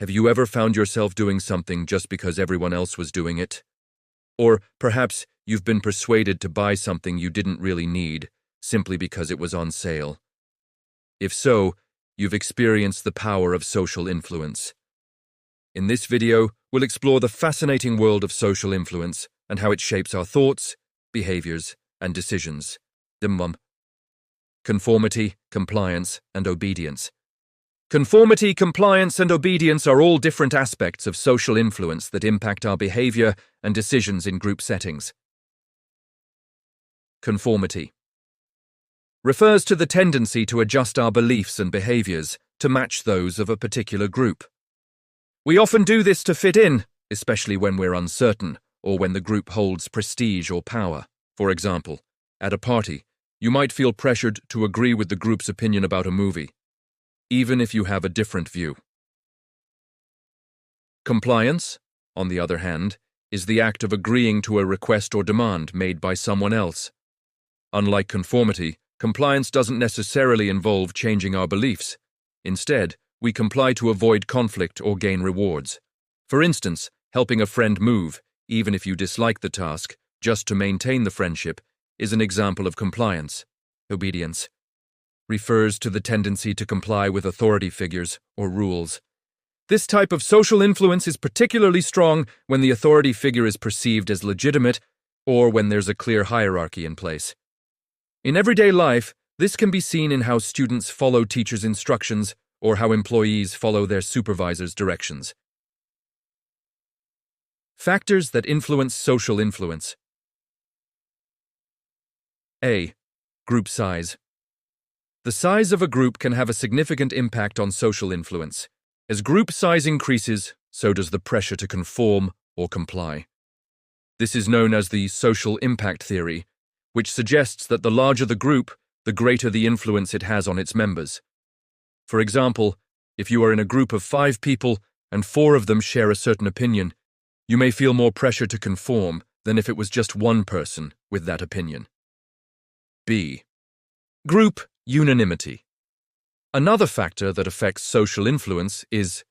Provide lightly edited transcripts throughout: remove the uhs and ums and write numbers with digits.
Have you ever found yourself doing something just because everyone else was doing it? Or perhaps you've been persuaded to buy something you didn't really need, simply because it was on sale. If so, you've experienced the power of social influence. In this video, we'll explore the fascinating world of social influence and how it shapes our thoughts, behaviors, and decisions. Conformity, compliance, and obedience. Conformity, compliance, and obedience are all different aspects of social influence that impact our behavior and decisions in group settings. Conformity refers to the tendency to adjust our beliefs and behaviors to match those of a particular group. We often do this to fit in, especially when we're uncertain or when the group holds prestige or power. For example, at a party, you might feel pressured to agree with the group's opinion about a movie, even if you have a different view. Compliance, on the other hand, is the act of agreeing to a request or demand made by someone else. Unlike conformity, compliance doesn't necessarily involve changing our beliefs. Instead, we comply to avoid conflict or gain rewards. For instance, helping a friend move, even if you dislike the task, just to maintain the friendship, is an example of compliance. Obedience refers to the tendency to comply with authority figures or rules. This type of social influence is particularly strong when the authority figure is perceived as legitimate or when there's a clear hierarchy in place. In everyday life, this can be seen in how students follow teachers' instructions or how employees follow their supervisor's directions. Factors that influence social influence. A. Group size. The size of a group can have a significant impact on social influence. As group size increases, so does the pressure to conform or comply. This is known as the social impact theory, which suggests that the larger the group, the greater the influence it has on its members. For example, if you are in a group of 5 people and 4 of them share a certain opinion, you may feel more pressure to conform than if it was just one person with that opinion. B. Group unanimity. Another factor that affects social influence is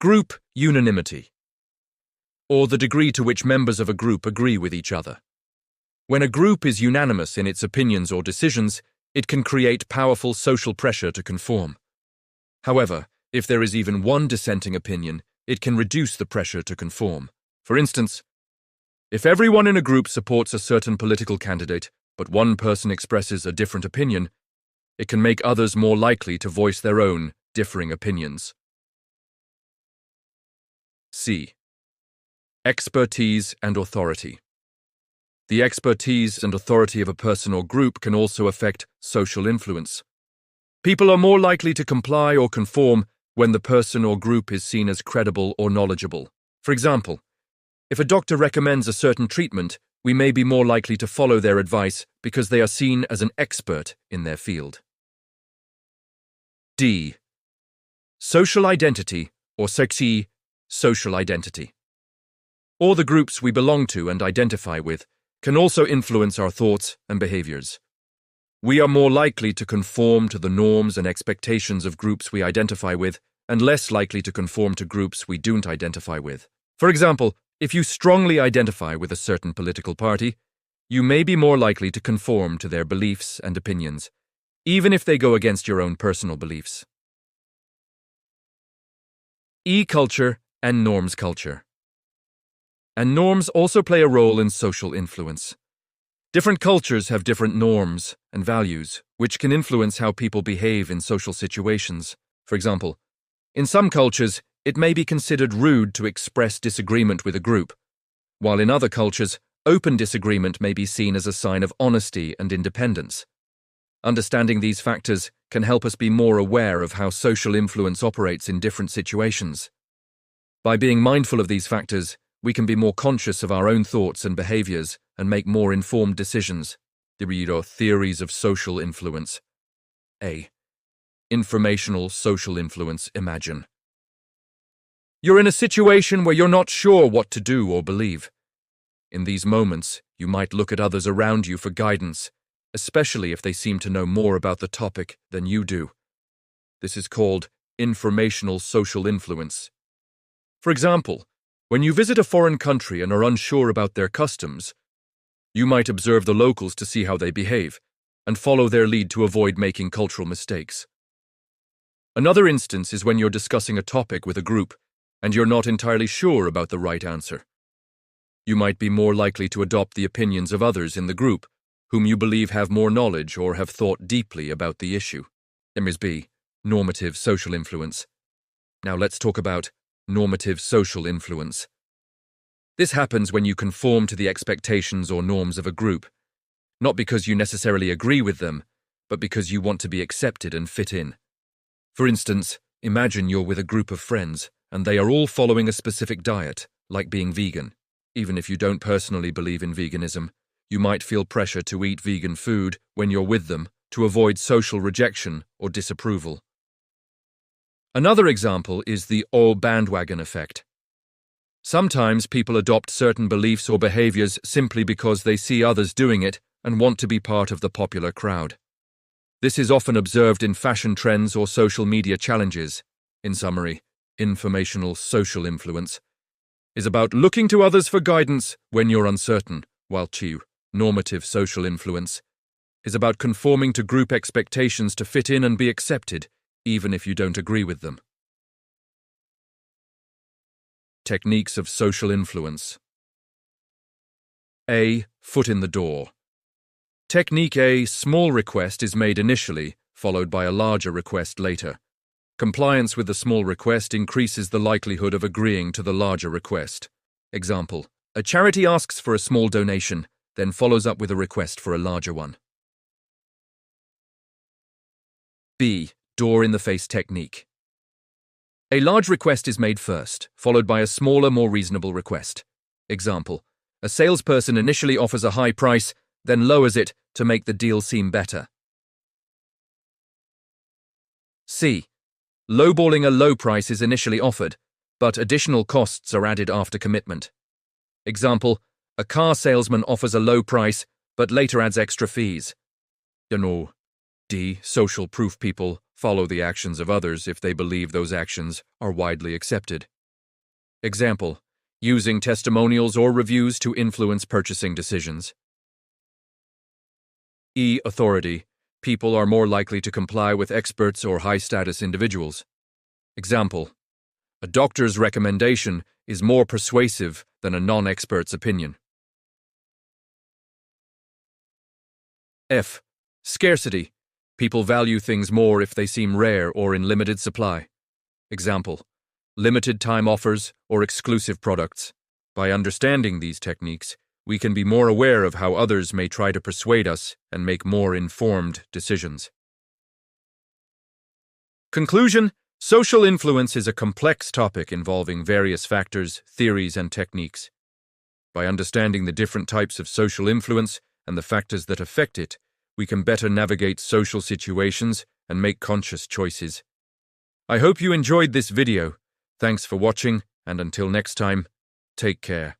group unanimity, or the degree to which members of a group agree with each other. When a group is unanimous in its opinions or decisions, it can create powerful social pressure to conform. However, if there is even one dissenting opinion, it can reduce the pressure to conform. For instance, if everyone in a group supports a certain political candidate, but one person expresses a different opinion, it can make others more likely to voice their own differing opinions. C. Expertise and authority. The expertise and authority of a person or group can also affect social influence. People are more likely to comply or conform when the person or group is seen as credible or knowledgeable. For example, if a doctor recommends a certain treatment, we may be more likely to follow their advice because they are seen as an expert in their field. D. Social identity, or social identity, or the groups we belong to and identify with, can also influence our thoughts and behaviors. We are more likely to conform to the norms and expectations of groups we identify with, and less likely to conform to groups we don't identify with. For example, if you strongly identify with a certain political party, you may be more likely to conform to their beliefs and opinions, even if they go against your own personal beliefs. E. Culture and norms culture. And norms also play a role in social influence. Different cultures have different norms and values, which can influence how people behave in social situations. For example, in some cultures, it may be considered rude to express disagreement with a group, while in other cultures, open disagreement may be seen as a sign of honesty and independence. Understanding these factors can help us be more aware of how social influence operates in different situations. By being mindful of these factors, we can be more conscious of our own thoughts and behaviors and make more informed decisions. Theories of social influence. A. Informational social influence. Imagine you're in a situation where you're not sure what to do or believe. In these moments, you might look at others around you for guidance, especially if they seem to know more about the topic than you do. This is called informational social influence. For example, when you visit a foreign country and are unsure about their customs, you might observe the locals to see how they behave and follow their lead to avoid making cultural mistakes. Another instance is when you're discussing a topic with a group and you're not entirely sure about the right answer. You might be more likely to adopt the opinions of others in the group, whom you believe have more knowledge or have thought deeply about the issue. B. Normative social influence. Now let's talk about normative social influence. This happens when you conform to the expectations or norms of a group, not because you necessarily agree with them, but because you want to be accepted and fit in. For instance, imagine you're with a group of friends and they are all following a specific diet, like being vegan. Even if you don't personally believe in veganism, you might feel pressure to eat vegan food when you're with them to avoid social rejection or disapproval. Another example is the bandwagon effect. Sometimes people adopt certain beliefs or behaviors simply because they see others doing it and want to be part of the popular crowd. This is often observed in fashion trends or social media challenges. In summary, informational social influence is about looking to others for guidance when you're uncertain, while normative social influence is about conforming to group expectations to fit in and be accepted, even if you don't agree with them. Techniques of social influence. A. Foot in the door. Technique A. Small request is made initially, followed by a larger request later. Compliance with the small request increases the likelihood of agreeing to the larger request. Example: a charity asks for a small donation, then follows up with a request for a larger one. B. Door-in-the-face technique. A large request is made first, followed by a smaller, more reasonable request. Example: a salesperson initially offers a high price, then lowers it to make the deal seem better. C. Lowballing: a low price is initially offered, but additional costs are added after commitment. Example: a car salesman offers a low price, but later adds extra fees. D. Social proof: people follow the actions of others if they believe those actions are widely accepted. Example: using testimonials or reviews to influence purchasing decisions. E. Authority: people are more likely to comply with experts or high-status individuals. Example: a doctor's recommendation is more persuasive than a non-expert's opinion. F. Scarcity: people value things more if they seem rare or in limited supply. Example: limited time offers or exclusive products. By understanding these techniques, we can be more aware of how others may try to persuade us and make more informed decisions. Conclusion: social influence is a complex topic involving various factors, theories, and techniques. By understanding the different types of social influence and the factors that affect it, we can better navigate social situations and make conscious choices. I hope you enjoyed this video. Thanks for watching, and until next time, take care.